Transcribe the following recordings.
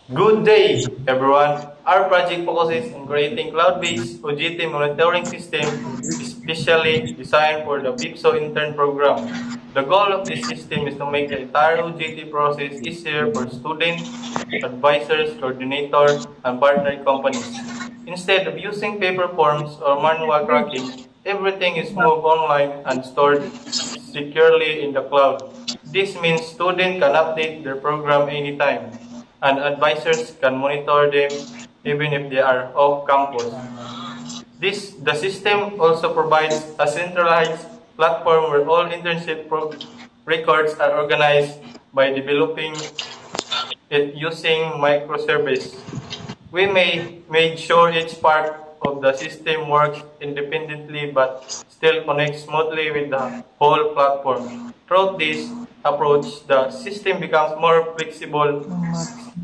Good day, everyone. Our project focuses on creating cloud-based OJT monitoring system especially designed for the BIPSO intern program. The goal of this system is to make the entire OJT process easier for students, advisors, coordinator, and partner companies. Instead of using paper forms or manual tracking, everything is moved online and stored securely in the cloud. This means students can update their program anytime, and advisors can monitor them even if they are off campus. The system also provides a centralized platform where all internship records are organized by developing it using microservice. We made sure each part of the system works independently but still connects smoothly with the whole platform. Through this approach, the system becomes more flexible,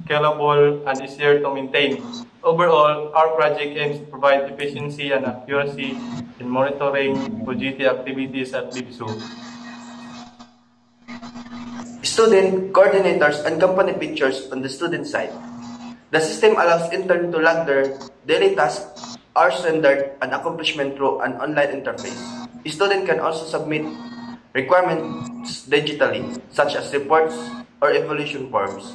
scalable, and easier to maintain. Overall, our project aims to provide efficiency and accuracy in monitoring OJT activities at BIPSU. Student coordinators and company pictures on the student side. The system allows interns to log their daily tasks, hours rendered, and accomplishment through an online interface. Students can also submit requirements digitally, such as reports or evaluation forms.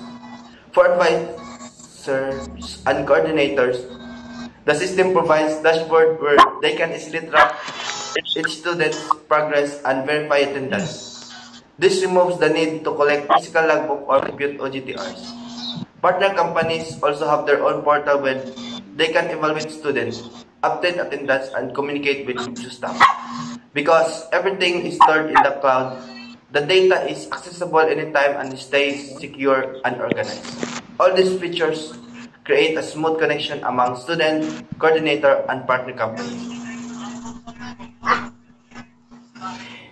For advisors and coordinators, the system provides dashboard where they can easily track each student's progress and verify attendance. This removes the need to collect physical logbook or compute OGTRs. Partner companies also have their own portal where they can evaluate students, update attendance, and communicate with BIPSU staff. Because everything is stored in the cloud, the data is accessible anytime and stays secure and organized. All these features create a smooth connection among student, coordinator, and partner companies.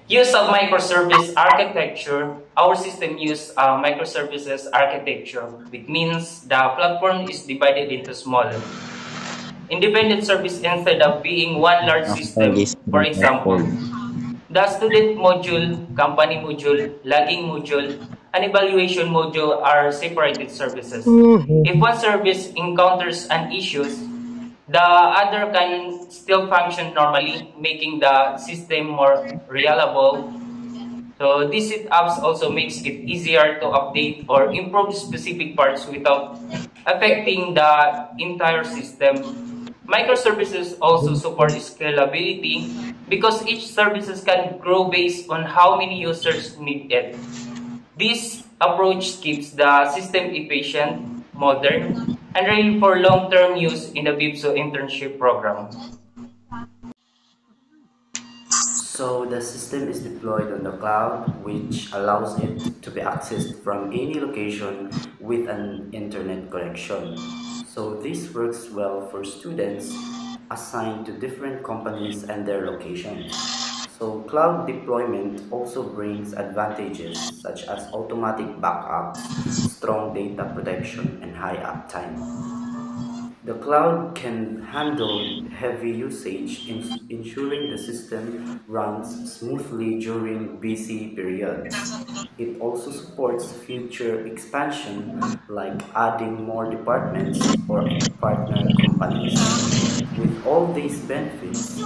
Use of microservice architecture. Our system uses microservices architecture, which means the platform is divided into small independent service instead of being one large system. For example, the student module, company module, logging module, and evaluation module are separated services. If one service encounters an issue, the other can still function normally, making the system more reliable. So these setups also makes it easier to update or improve specific parts without affecting the entire system. Microservices also support scalability because each services can grow based on how many users need it. This approach keeps the system efficient, modern, and ready for long-term use in the BIPSO internship program. So the system is deployed on the cloud, which allows it to be accessed from any location with an internet connection. So this works well for students assigned to different companies and their locations. So cloud deployment also brings advantages such as automatic backups, strong data protection, and high uptime. The cloud can handle heavy usage, ensuring the system runs smoothly during busy periods. It also supports future expansion like adding more departments or partner companies. With all these benefits,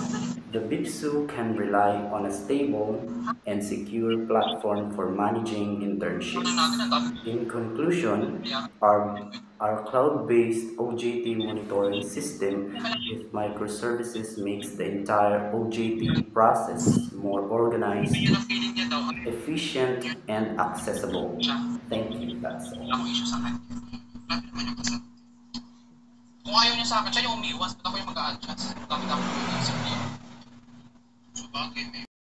the BIPSU can rely on a stable and secure platform for managing internships. In conclusion, our cloud-based OJT monitoring system with microservices makes the entire OJT process more organized, efficient, and accessible. Thank you, that's all. Kung ayaw niya sa akin, siya yung umiwas, ba't ako yung mag-a-adjust? Bakit ako yung isip niya? So, bakit?